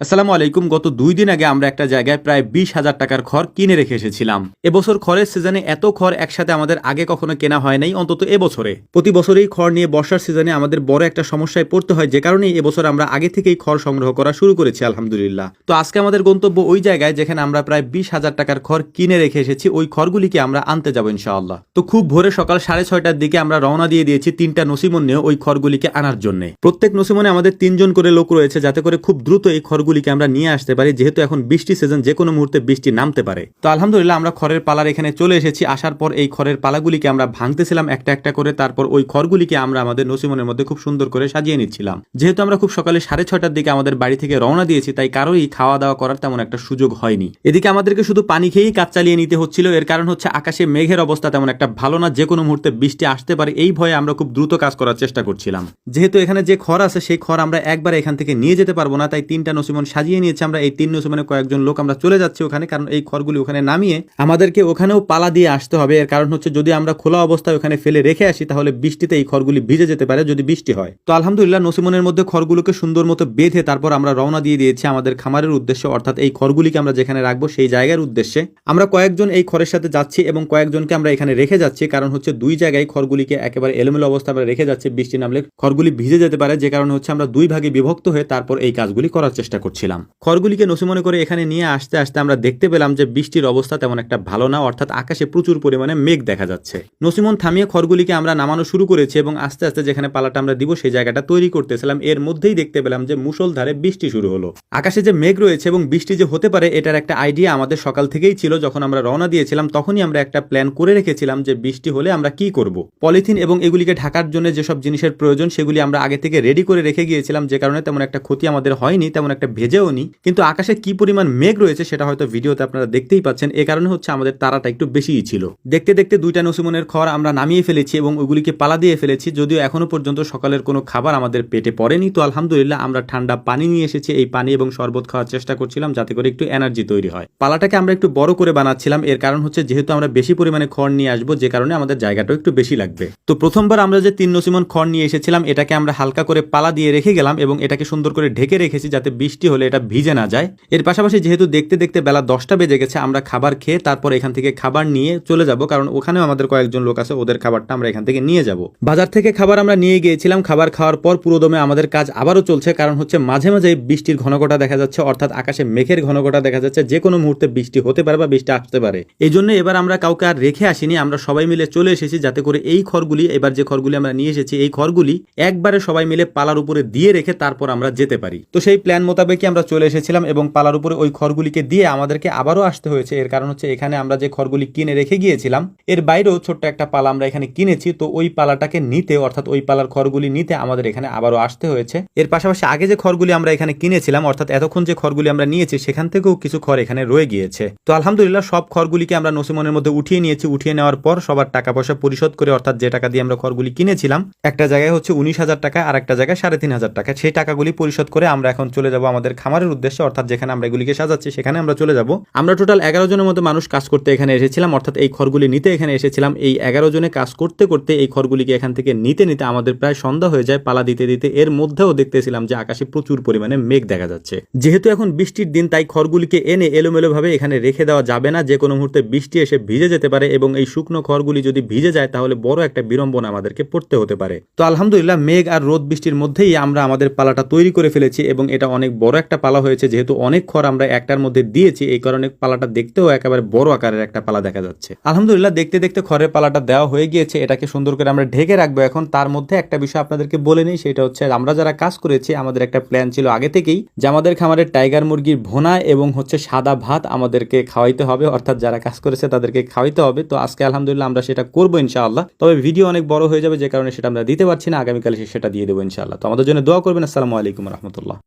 আসসালামু আলাইকুম। গত 2 দিন আগে আমরা একটা জায়গায় প্রায় 20,000 টাকার খড় কিনে রেখে এসেছিলাম। এবছর খড়ের সিজনে এত খড় একসাথে আমাদের আগে কখনো কেনা হয় নাই, অন্তত এবছরে। প্রতি বছরই খড় নিয়ে বর্ষার সিজনে আমাদের বড় একটা সমস্যায় পড়তে হয়, যে কারণেই এবছর আমরা আগে থেকেই খড় সংগ্রহ করা শুরু করেছি আলহামদুলিল্লাহ। তো আজকে আমাদের গন্তব্য ওই জায়গায় যেখানে আমরা প্রায় 20,000 টাকার খড় কিনে রেখে এসেছি। ওই খড়গুলিকে আমরা আনতে যাবো ইনশাআল্লাহ। তো খুব ভোরে সকাল 6:30টার দিকে আমরা রওনা দিয়ে দিয়েছি 3টা নসিমন নিয়ে ওই খড়গুলিকে আনার জন্য। প্রত্যেক নসিমনে আমাদের 3 জন করে লোক রয়েছে, যাতে করে খুব দ্রুত এই খড়গুলিকে আমরা নিয়ে আসতে পারি, যেহেতু এখন বৃষ্টি সিজন, যে কোনো মুহূর্তে বৃষ্টি নামতে পারে। তো আলহামদুলিল্লাহ আমরা খড়ের পালার এখানে চলে এসেছি। আসার পর এই খড়ের পালাগুলিকে আমরা ভাঙতেছিলাম একটা একটা করে। তারপর ওই খড়গুলিকে আমরা আমাদের নসিমনের মধ্যে খুব সুন্দর করে সাজিয়ে নিচ্ছিলাম। যেহেতু আমরা খুব সকালে 6:30টার দিকে আমাদের বাড়ি থেকে রওনা দিয়েছি, তাই কারোই খাওয়া দাওয়া করার তেমন একটা সুযোগ হয়নি। এদিকে আমাদেরকে শুধু পানি খেয়েই কাজ চালিয়ে নিতে হচ্ছিল। এর কারণ হচ্ছে আকাশে মেঘের অবস্থা তেমন একটা ভালো না, যে কোনো মুহূর্তে বৃষ্টি আসতে পারে। এই ভয়ে আমরা খুব দ্রুত কাজ করার চেষ্টা করছিলাম। যেহেতু এখানে যে খড় আছে সেই খড় আমরা একবার এখান থেকে নিয়ে যেতে পারবো না, তাই 3টা নসিমন সাজিয়ে নিয়েছি আমরা। এই 3 নসিমনে কয়েকজন লোক আমরা চলে যাচ্ছি ওখানে, কারণ এই খড়গুলি ওখানে নামিয়ে আমাদেরকে ওখানেও পালা দিয়ে আসতে হবে। এর কারণ হচ্ছে যদি আমরা খোলা অবস্থায় ওখানে ফেলে রেখে আসি, তাহলে বৃষ্টিতে এই খড়গুলি ভিজে যেতে পারে যদি বৃষ্টি হয়। তো আলহামদুলিল্লাহ নসিমনের মধ্যে খড়গুলোকে সুন্দর মতো বেঁধে তারপর আমরা রওনা দিয়ে দিয়েছি আমাদের খামারের উদ্দেশ্যে, অর্থাৎ এই খড়গুলিকে আমরা যেখানে রাখবো সেই জায়গার উদ্দেশ্যে। আমরা কয়েকজন এই খড়ের সাথে যাচ্ছি এবং কয়েকজনকে আমরা এখানে রেখে যাচ্ছি, কারণ হচ্ছে 2 জায়গায় খড়গুলিকে একেবারে এলোমেলো অবস্থায় আমরা রেখে যাচ্ছি। বৃষ্টি নামলে খড়গুলি ভিজে যেতে পারে, যে কারণে হচ্ছে আমরা 2 ভাগে বিভক্ত হয়ে তারপর এই কাজগুলি করার চেষ্টা করছিলাম। খড়গুলিকে নসিমনে করে এখানে নিয়ে আসতে আসতে আমরা দেখতে পেলাম যে বৃষ্টির অবস্থা তেমন একটা ভালো না, অর্থাৎ আকাশে প্রচুর পরিমাণে মেঘ দেখা যাচ্ছে। নসিমন থামিয়ে খড়গুলিকে আমরা নামানো শুরু করেছি এবং আস্তে আস্তে যেখানে পালাটা আমরা দিব সেই জায়গাটা তৈরি করতেছিলাম। এর মধ্যেই দেখতে পেলাম যে মুষলধারে বৃষ্টি শুরু হলো। আকাশে যে মেঘ রয়েছে এবং বৃষ্টি যে হতে পারে, এটার একটা আইডিয়া আমাদের সকাল থেকেই ছিল। যখন আমরা রওনা দিয়েছিলাম তখনই আমরা একটা প্ল্যান করে রেখেছিলাম যে বৃষ্টি হলে আমরা কি করব। পলিথিন এবং এগুলিকে ঢাকার জন্য যেসব জিনিসের প্রয়োজন সেগুলি আমরা আগে থেকে রেডি করে রেখে গিয়েছিলাম, যে কারণে তেমন একটা ক্ষতি আমাদের হয়নি, তেমন একটা ভেজেও নি। কিন্তু আকাশে কি পরিমাণ মেঘ রয়েছে সেটা হয়তো ভিডিওতে আপনারা দেখতেই পাচ্ছেন। এ কারণে হচ্ছে আমাদের তারাটা একটু বেশিই ছিল। দেখতে দেখতে 2টা নসিমনের খড় আমরা নামিয়ে ফেলেছি এবং ওগুলিকে পালা দিয়ে ফেলেছি। যদিও এখনো পর্যন্ত সকালের কোনো খাবার আমাদের পেটে পড়েনি। তো আলহামদুলিল্লাহ আমরা ঠান্ডা পানি নিয়ে এসেছি। এই পানি এবং শরবত খাওয়ার চেষ্টা করছিলাম, যাতে করে একটু এনার্জি তৈরি হয়। পালাটাকে আমরা একটু বড় করে বানাচ্ছিলাম। এর কারণ হচ্ছে যেহেতু আমরা বেশি পরিমাণে খড় নিয়ে আসবো, যে কারণে আমাদের জায়গাটাও একটু বেশি লাগবে। তো প্রথমবার আমরা যে 3 নসিমন খড় নিয়ে এসেছিলাম, এটাকে আমরা হালকা করে পালা দিয়ে রেখে গেলাম এবং এটাকে সুন্দর করে ঢেকে রেখেছি, যাতে বৃষ্টি হলে এটা ভিজে না যায়। এর পাশাপাশি যেহেতু দেখতে দেখতে বেলা 10টা বেজে গেছে, আমরা খাবার খেয়ে তারপর এখান থেকে খাবার নিয়ে চলে যাব, কারণ ওখানেও আমাদের কয়েকজন লোক আছে, ওদের খাবারটা আমরা এখান থেকে নিয়ে যাব। বাজার থেকে খাবার আমরা নিয়ে গিয়েছিলাম। খাবার খাওয়ার পর পুরোদমে আমাদের কাজ আবারও চলছে, কারণ হচ্ছে মাঝে মাঝে বৃষ্টির ঘনঘটা দেখা যাচ্ছে, অর্থাৎ আকাশে মেঘের ঘনঘটা দেখা যাচ্ছে। যে কোনো মুহূর্তে বৃষ্টি হতে পারে বা বৃষ্টি আসতে পারে। এই জন্য এবার আমরা কাউকে আর রেখে আসিনি, আমরা সবাই মিলে চলে এসেছি, যাতে করে এই খড়গুলি, এবার যে খড়গুলি আমরা নিয়ে এসেছি, এই খড়গুলি একবারে সবাই মিলে পালার উপরে দিয়ে রেখে তারপর আমরা যেতে পারি। তো সেই প্ল্যান মোতাবেকই আমরা চলে এসেছিলাম এবং পালার উপরে ওই খড়গুলিকে দিয়ে আমাদেরকে আবারও আসতে হয়েছে। এর কারণ হচ্ছে এখানে আমরা যে খড়গুলি কিনে রেখে গিয়েছিলাম, এর বাইরেও ছোট্ট একটা পালা আমরা এখানে কিনেছি। তো ওই পালাটাকে নিতে, অর্থাৎ ওই পালার খড়গুলি নিতে আমাদের এখানে আবারও আসতে হয়েছে। এর পাশাপাশি আগে যে খড়গুলি আমরা এখানে কিনেছিলাম, অর্থাৎ এতক্ষণ যে খড়গুলি আমরা নিয়েছি, সেখান থেকেও কিছু খড় এখানে রয়ে গিয়েছে। তো আলহামদুলিল্লাহ সব খড়গুলিকে আমরা নসিমনের মধ্যে উঠিয়ে নিয়েছি। উঠিয়ে নেওয়ার পর সবার টাকা পয়সা পরিশোধ করে, অর্থাৎ যে টাকা দিয়ে আমরা খড়গুলি কিনেছিলাম, একটা জায়গায় হচ্ছে 19,000 টাকা আর একটা জায়গায় 3,500 টাকা, সেই টাকাগুলি পরিশোধ করে আমরা এখন চলে যাব আমাদের খামারের উদ্দেশ্যে, অর্থাৎ যেখানে আমরা এগুলিকে সাজাচ্ছি সেখানে আমরা চলে যাব। আমরা টোটাল 11 জনের মতো মানুষ কাজ করতে এখানে এসেছিলাম, অর্থাৎ এই খড়গুলি নিতে এখানে এসেছিলাম। এই 11 জনে কাজ করতে করতে এই খড়গুলিকে এখান থেকে নিতে নিতে আমাদের প্রায় সন্ধ্যা হয়ে যায় পালা দিতে দিতে। এর মধ্যেও দেখতেছিলাম যে আকাশে প্রচুর পরিমাণে মেঘ দেখা যাচ্ছে। যেহেতু এখন বৃষ্টির দিন, তাই খড়গুলিকে এনে এলোমেলো ভাবে এখানে রেখে দেওয়া যাবে না। যে কোনো মুহূর্তে বৃষ্টি এসে ভিজে যেতে পারে এবং এই শুকনো খড়গুলি যদি ভিজে যায় তাহলে বড় একটা বিড়ম্বনা আমাদেরকে পড়তে হতে পারে। তো আলহামদুলিল্লাহ মেঘ আর রোদ বৃষ্টির মধ্যেই আমরা আমাদের পালাটা তৈরি করে ফেলেছি এবং এটা অনেক বড় একটা পালা হয়েছে। যেহেতু অনেক খড় আমরা একটার মধ্যে দিয়েছি, এই কারণে পালাটা দেখতেও একেবারে বড় আকারের একটা পালা দেখা যাচ্ছে। আলহামদুলিল্লাহ দেখতে দেখতে খড়ের পালাটা দেওয়া হয়ে গিয়েছে। এটাকে সুন্দর করে আমরা ঢেকে রাখবো। এখন তার মধ্যে একটা বিষয় আপনাদেরকে বলে নেই, সেটা হচ্ছে আমরা যারা কাজ করেছি আমাদের একটা প্ল্যান ছিল আগে থেকেই যে আমাদের খামারের টাইগার মুরগির ভোনা এবং হচ্ছে সাদা ভাত আমাদেরকে খাওয়াইতে হবে, অর্থাৎ যারা কাজ করেছে তাদেরকে খাওয়াইতে হবে। তো আজকে আলহামদুলিল্লাহ আমরা সেটা করবো ইনশাআল্লাহ। তবে ভিডিও অনেক বড় হয়ে যাবে, যে কারণে সেটা আমরা দিতে পারছি না। আগামীকাল সেটা দিয়ে দেবো ইনশাআল্লাহ। তো আমাদের জন্য দোয়া করবেন। আসসালামু আলাইকুম রহমতুল্লাহ।